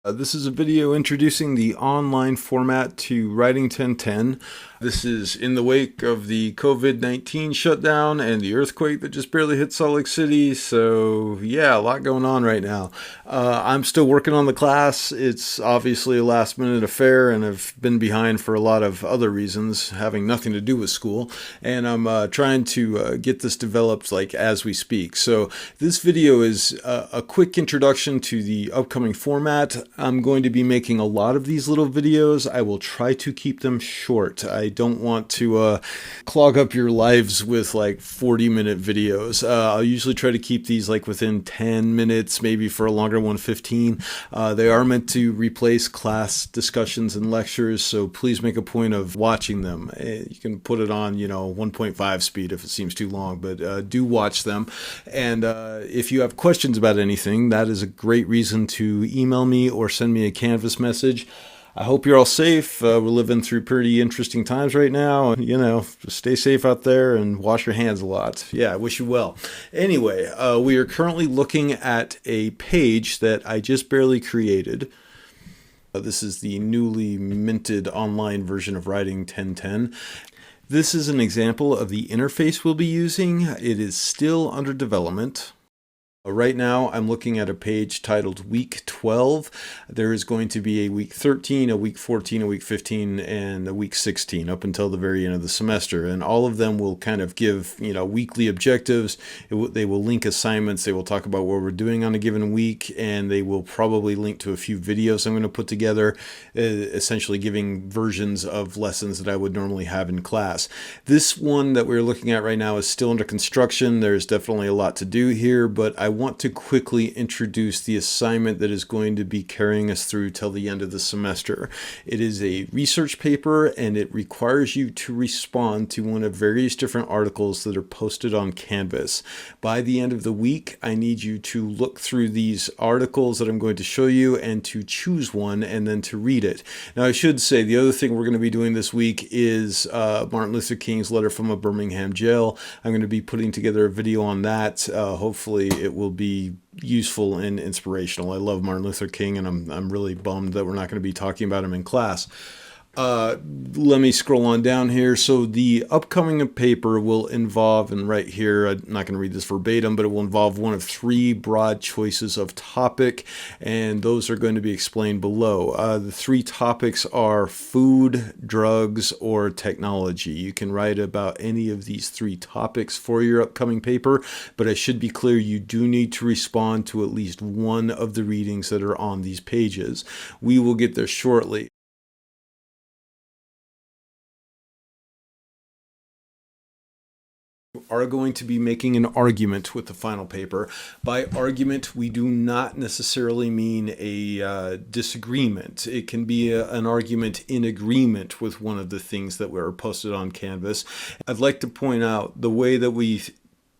This is a video introducing the online format to Writing 1010. This is in the wake of the COVID-19 shutdown and the earthquake that just barely hit Salt Lake City. So yeah, a lot going on right now. I'm still working on the class. It's obviously a last minute affair and I've been behind for a lot of other reasons, having nothing to do with school. And I'm trying to get this developed like as we speak. So this video is a quick introduction to the upcoming format. I'm going to be making a lot of these little videos. I will try to keep them short. I don't want to clog up your lives with like 40-minute videos. I'll usually try to keep these like within 10 minutes, maybe for a longer one, 15. They are meant to replace class discussions and lectures, so please make a point of watching them. You can put it on, 1.5 speed if it seems too long, but do watch them. And if you have questions about anything, that is a great reason to email me or send me a Canvas message. I hope you're all safe. We're living through pretty interesting times right now. Just stay safe out there and wash your hands a lot. Yeah, I wish you well. Anyway, we are currently looking at a page that I just barely created. This is the newly minted online version of Writing 1010. This is an example of the interface we'll be using. It is still under development. Right now, I'm looking at a page titled Week 12. There is going to be a Week 13, a Week 14, a Week 15, and a Week 16 up until the very end of the semester. And all of them will kind of give, weekly objectives. They will link assignments. They will talk about what we're doing on a given week. And they will probably link to a few videos I'm going to put together, essentially giving versions of lessons that I would normally have in class. This one that we're looking at right now is still under construction. There's definitely a lot to do here, but I want to quickly introduce the assignment that is going to be carrying us through till the end of the semester. It is a research paper and it requires you to respond to one of various different articles that are posted on Canvas. By the end of the week, I need you to look through these articles that I'm going to show you and to choose one and then to read it. Now, I should say the other thing we're going to be doing this week is Martin Luther King's letter from a Birmingham jail. I'm going to be putting together a video on that. Hopefully it will be useful and inspirational. I love Martin Luther King, and I'm really bummed that we're not going to be talking about him in class. Let me scroll on down here. So the upcoming paper will involve, and right here, I'm not going to read this verbatim, but it will involve one of three broad choices of topic, and those are going to be explained below. The three topics are food, drugs, or technology. You can write about any of these three topics for your upcoming paper, but I should be clear, you do need to respond to at least one of the readings that are on these pages. We will get there shortly. Are going to be making an argument with the final paper. By argument, we do not necessarily mean a disagreement. It can be an argument in agreement with one of the things that were posted on Canvas. I'd like to point out the way that we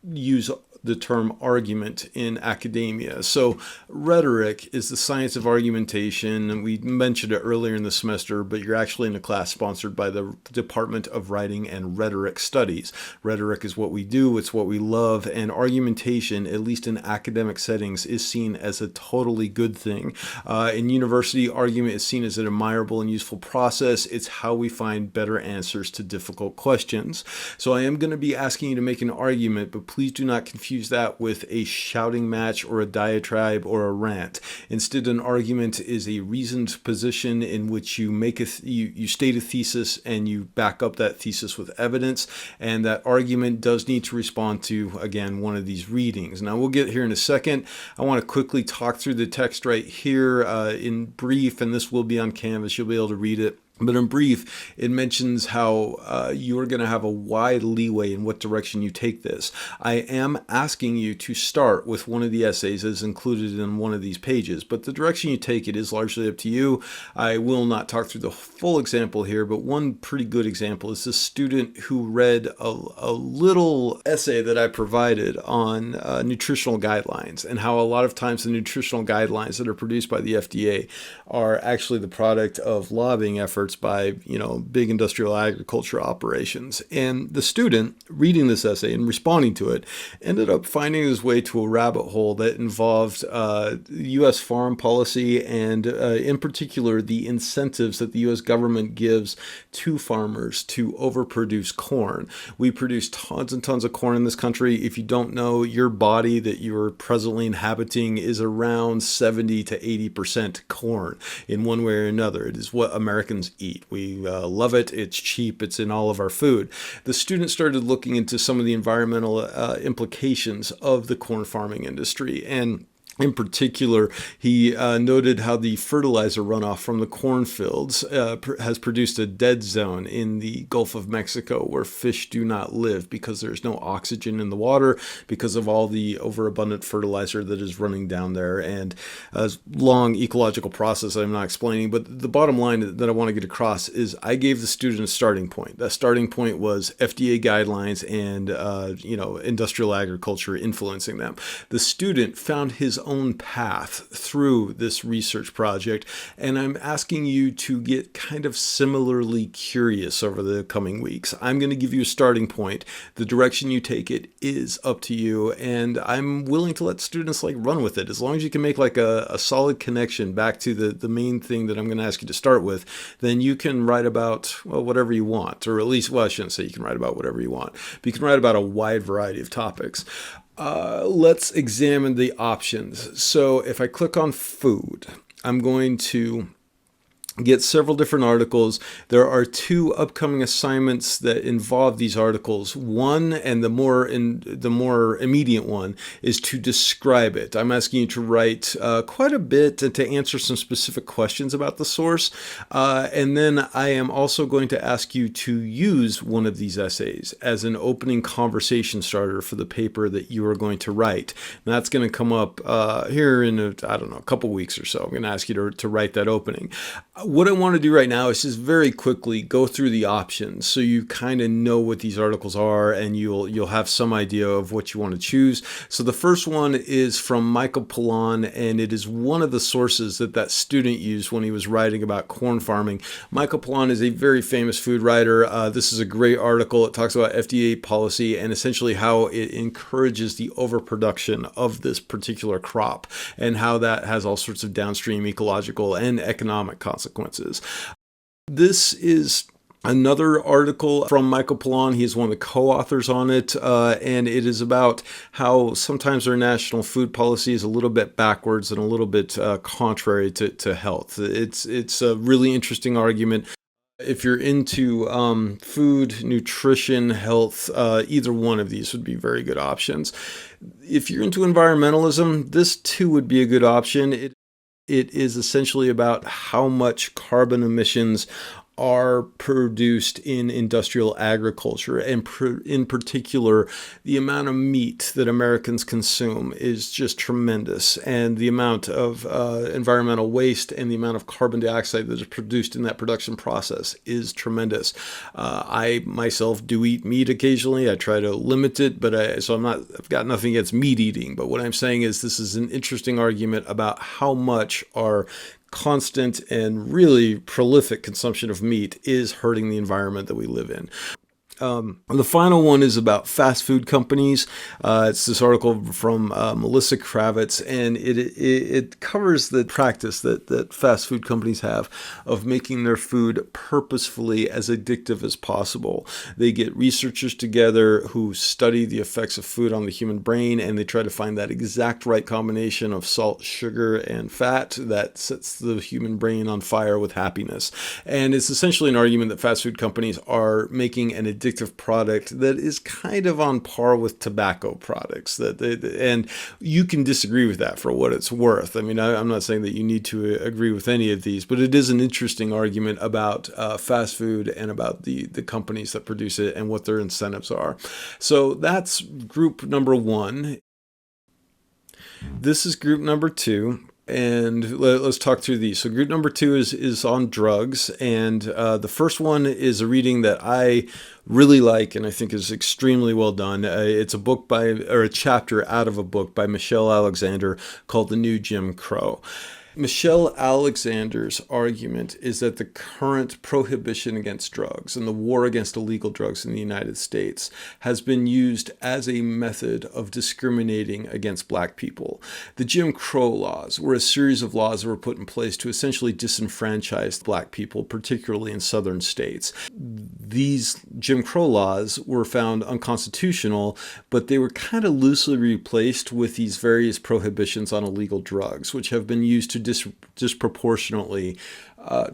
use the term argument in academia. So rhetoric is the science of argumentation, and we mentioned it earlier in the semester, but you're actually in a class sponsored by the Department of Writing and Rhetoric Studies. Rhetoric is what we do, it's what we love, and argumentation, at least in academic settings, is seen as a totally good thing. In university, argument is seen as an admirable and useful process. It's how we find better answers to difficult questions. So I am going to be asking you to make an argument, but please do not confuse that with a shouting match or a diatribe or a rant. Instead, an argument is a reasoned position in which you make you state a thesis and you back up that thesis with evidence, and that argument does need to respond to, again, one of these readings. Now, we'll get here in a second. I want to quickly talk through the text right here in brief, and this will be on Canvas. You'll be able to read it. But in brief, it mentions how you are going to have a wide leeway in what direction you take this. I am asking you to start with one of the essays as included in one of these pages, but the direction you take it is largely up to you. I will not talk through the full example here, but one pretty good example is this student who read a little essay that I provided on nutritional guidelines, and how a lot of times the nutritional guidelines that are produced by the FDA are actually the product of lobbying efforts efforts by, big industrial agriculture operations. And the student reading this essay and responding to it ended up finding his way to a rabbit hole that involved U.S. foreign policy and, in particular, the incentives that the U.S. government gives to farmers to overproduce corn. We produce tons and tons of corn in this country. If you don't know, your body that you're presently inhabiting is around 70 to 80% corn in one way or another. It is what Americans eat. We love it. It's cheap. It's in all of our food. The student started looking into some of the environmental implications of the corn farming industry, and in particular, he noted how the fertilizer runoff from the cornfields has produced a dead zone in the Gulf of Mexico where fish do not live because there's no oxygen in the water because of all the overabundant fertilizer that is running down there. And a long ecological process I'm not explaining, but the bottom line that I want to get across is I gave the student a starting point. That starting point was FDA guidelines and industrial agriculture influencing them. The student found his own path through this research project, and I'm asking you to get kind of similarly curious over the coming weeks. I'm going to give you a starting point. The direction you take it is up to you, and I'm willing to let students run with it as long as you can make a solid connection back to the main thing that I'm going to ask you to start with. Then you can write about whatever you want, or at least, I shouldn't say you can write about whatever you want, but you can write about a wide variety of topics. Let's examine the options. So if I click on food, I'm going to get several different articles. There are two upcoming assignments that involve these articles. One, and the more immediate one, is to describe it. I'm asking you to write quite a bit and to answer some specific questions about the source. And then I am also going to ask you to use one of these essays as an opening conversation starter for the paper that you are going to write. And that's going to come up here in a couple weeks or so. I'm going to ask you to write that opening. What I want to do right now is just very quickly go through the options so you kind of know what these articles are and you'll have some idea of what you want to choose. So the first one is from Michael Pollan, and it is one of the sources that student used when he was writing about corn farming. Michael Pollan is a very famous food writer. This is a great article. It talks about FDA policy and essentially how it encourages the overproduction of this particular crop and how that has all sorts of downstream ecological and economic consequences. This is another article from Michael Pollan. He is one of the co-authors on it, and it is about how sometimes our national food policy is a little bit backwards and a little bit contrary to health. It's a really interesting argument. If you're into food, nutrition, health, either one of these would be very good options. If you're into environmentalism, this too would be a good option. It is essentially about how much carbon emissions are produced in industrial agriculture, and in particular, the amount of meat that Americans consume is just tremendous, and the amount of environmental waste and the amount of carbon dioxide that is produced in that production process is tremendous. I myself do eat meat occasionally. I try to limit it, but I've got nothing against meat eating. But what I'm saying is this is an interesting argument about how much our constant and really prolific consumption of meat is hurting the environment that we live in. The final one is about fast food companies. It's this article from Melissa Kravitz, and it covers the practice that fast food companies have of making their food purposefully as addictive as possible. They get researchers together who study the effects of food on the human brain, and they try to find that exact right combination of salt, sugar, and fat that sets the human brain on fire with happiness. And it's essentially an argument that fast food companies are making an addictive product that is kind of on par with tobacco products. And you can disagree with that for what it's worth. I mean, I'm not saying that you need to agree with any of these, but it is an interesting argument about fast food and about the companies that produce it and what their incentives are. So that's group number one. This is group number two. And let's talk through these. So group number two is on drugs. And the first one is a reading that I really like and I think is extremely well done. It's a chapter out of a book by Michelle Alexander called The New Jim Crow. Michelle Alexander's argument is that the current prohibition against drugs and the war against illegal drugs in the United States has been used as a method of discriminating against black people. The Jim Crow laws were a series of laws that were put in place to essentially disenfranchise black people, particularly in southern states. These Jim Crow laws were found unconstitutional, but they were kind of loosely replaced with these various prohibitions on illegal drugs, which have been used to disproportionately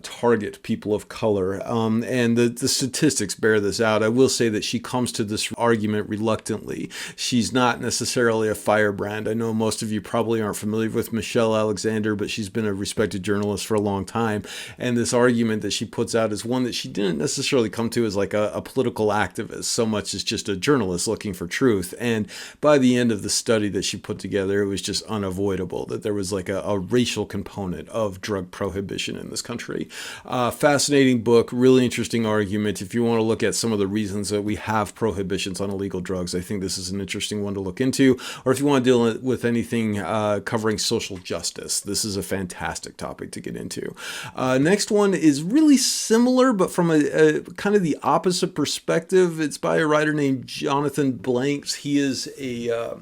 target people of color. And the statistics bear this out. I will say that she comes to this argument reluctantly. She's not necessarily a firebrand. I know most of you probably aren't familiar with Michelle Alexander, but she's been a respected journalist for a long time. And this argument that she puts out is one that she didn't necessarily come to as like a political activist so much as just a journalist looking for truth. And by the end of the study that she put together, it was just unavoidable that there was like a racial component of drug prohibition in this country. Fascinating book, really interesting argument. If you want to look at some of the reasons that we have prohibitions on illegal drugs, I think this is an interesting one to look into. Or if you want to deal with anything covering social justice, this is a fantastic topic to get into. Next one is really similar, but from a kind of the opposite perspective. It's by a writer named Jonathan Blanks. He is a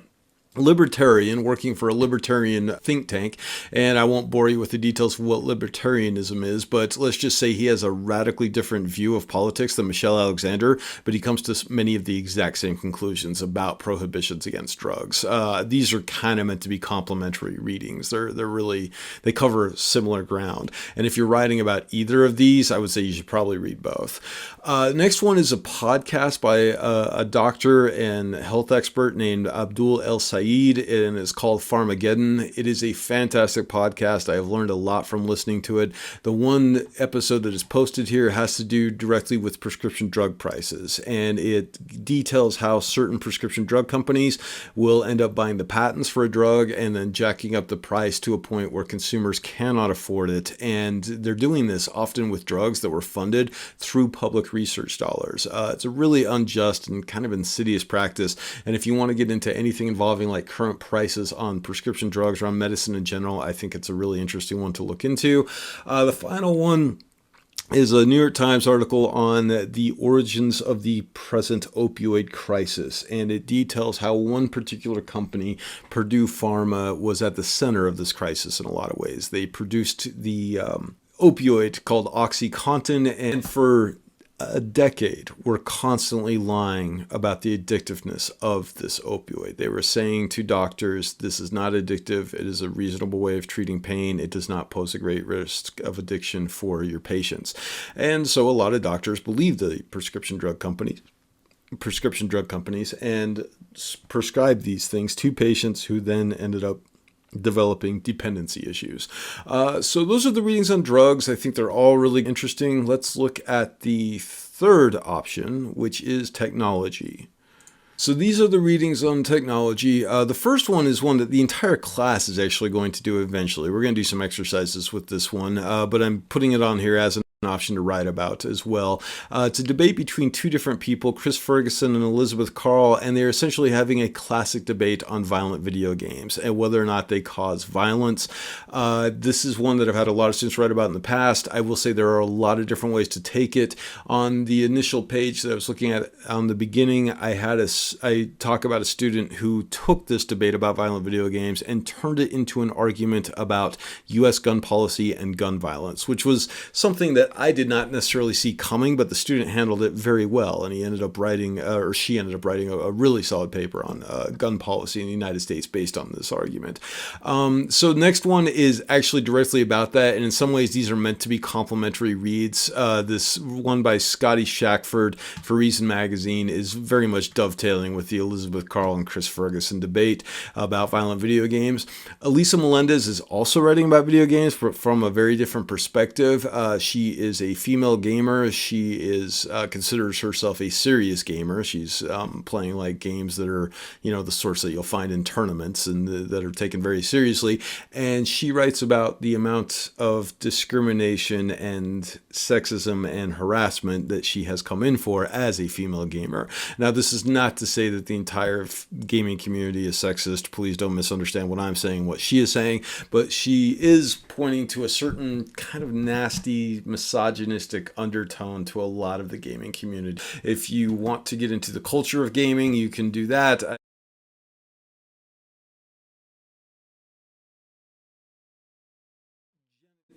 libertarian working for a libertarian think tank, and I won't bore you with the details of what libertarianism is, but let's just say he has a radically different view of politics than Michelle Alexander, but he comes to many of the exact same conclusions about prohibitions against drugs. These are kind of meant to be complementary readings. They cover similar ground, and if you're writing about either of these, I would say you should probably read both. Next one is a podcast by a doctor and health expert named Abdul El Said, and it's called Pharmageddon. It is a fantastic podcast. I have learned a lot from listening to it. The one episode that is posted here has to do directly with prescription drug prices, and it details how certain prescription drug companies will end up buying the patents for a drug and then jacking up the price to a point where consumers cannot afford it. And they're doing this often with drugs that were funded through public research dollars. It's a really unjust and kind of insidious practice. And if you want to get into anything involving like current prices on prescription drugs or on medicine in general, I think it's a really interesting one to look into. The final one is a New York Times article on the origins of the present opioid crisis, and it details how one particular company, Purdue Pharma, was at the center of this crisis in a lot of ways. They produced the opioid called OxyContin, and for a decade were constantly lying about the addictiveness of this opioid. They were saying to doctors, this is not addictive. It is a reasonable way of treating pain. It does not pose a great risk of addiction for your patients. And so a lot of doctors believed the prescription drug companies and prescribed these things to patients who then ended up developing dependency issues. So those are the readings on drugs. I think they're all really interesting. Let's look at the third option, which is technology. So these are the readings on technology. The first one is one that the entire class is actually going to do eventually. We're going to do some exercises with this one, but I'm putting it on here as an option to write about as well. It's a debate between two different people, Chris Ferguson and Elizabeth Carl, and they're essentially having a classic debate on violent video games and whether or not they cause violence. This is one that I've had a lot of students write about in the past. I will say there are a lot of different ways to take it. On the initial page that I was looking at on the beginning, I talk about a student who took this debate about violent video games and turned it into an argument about U.S. gun policy and gun violence, which was something that I did not necessarily see coming, but the student handled it very well, and she ended up writing a really solid paper on gun policy in the United States based on this argument. So next one is actually directly about that, and in some ways these are meant to be complementary reads. This one by Scotty Shackford for Reason Magazine is very much dovetailing with the Elizabeth Carl and Chris Ferguson debate about violent video games. Elisa Melendez is also writing about video games, but from a very different perspective. She is a female gamer. She is considers herself a serious gamer. She's playing like games that are, the sorts that you'll find in tournaments and that are taken very seriously. And she writes about the amount of discrimination and sexism and harassment that she has come in for as a female gamer. Now, this is not to say that the entire gaming community is sexist. Please don't misunderstand what I'm saying, what she is saying, but she is pointing to a certain kind of nasty, misogynistic undertone to a lot of the gaming community. If you want to get into the culture of gaming, you can do that.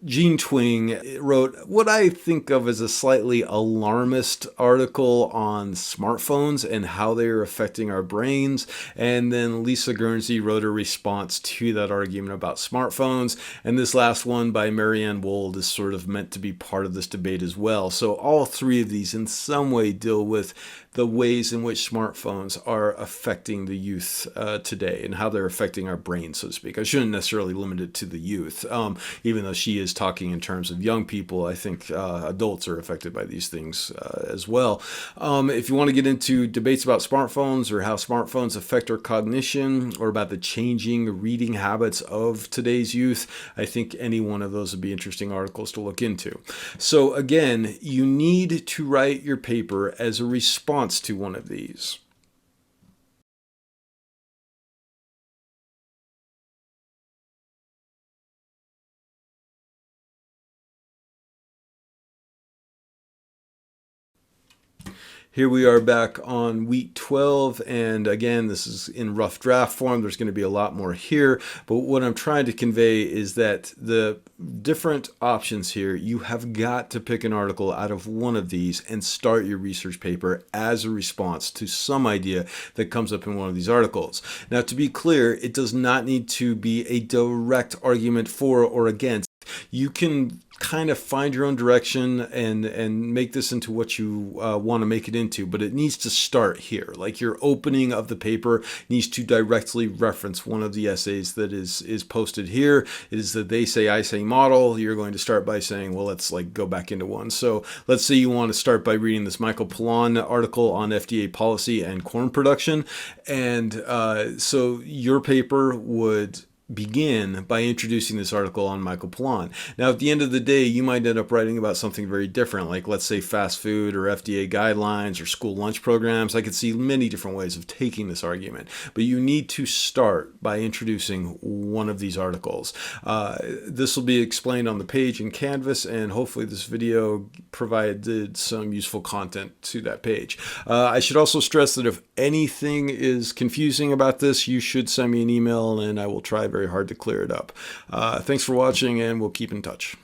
Gene Twing wrote what I think of as a slightly alarmist article on smartphones and how they are affecting our brains. And then Lisa Guernsey wrote a response to that argument about smartphones. And this last one by Marianne Wold is sort of meant to be part of this debate as well. So all three of these in some way deal with the ways in which smartphones are affecting the youth today and how they're affecting our brains, so to speak. I shouldn't necessarily limit it to the youth, even though she is talking in terms of young people. I think adults are affected by these things as well. If you want to get into debates about smartphones or how smartphones affect our cognition or about the changing reading habits of today's youth, I think any one of those would be interesting articles to look into. So again, you need to write your paper as a response to one of these. Here we are back on week 12, and again, this is in rough draft form. There's going to be a lot more here, but what I'm trying to convey is that the different options here, you have got to pick an article out of one of these and start your research paper as a response to some idea that comes up in one of these articles. Now, to be clear, it does not need to be a direct argument for or against. You can kind of find your own direction and make this into what you want to make it into, but it needs to start here. Like your opening of the paper needs to directly reference one of the essays that is posted here. It is the they say I say model. You're going to start by saying, well, let's like go back into one. So let's say you want to start by reading this Michael Pollan article on FDA policy and corn production, and so your paper would begin by introducing this article on Michael Pollan. Now, at the end of the day, you might end up writing about something very different, like let's say fast food or FDA guidelines or school lunch programs. I could see many different ways of taking this argument, but you need to start by introducing one of these articles. This will be explained on the page in Canvas, and hopefully this video provided some useful content to that page. I should also stress that if anything is confusing about this, you should send me an email and I will try very hard to clear it up. Thanks for watching, and we'll keep in touch.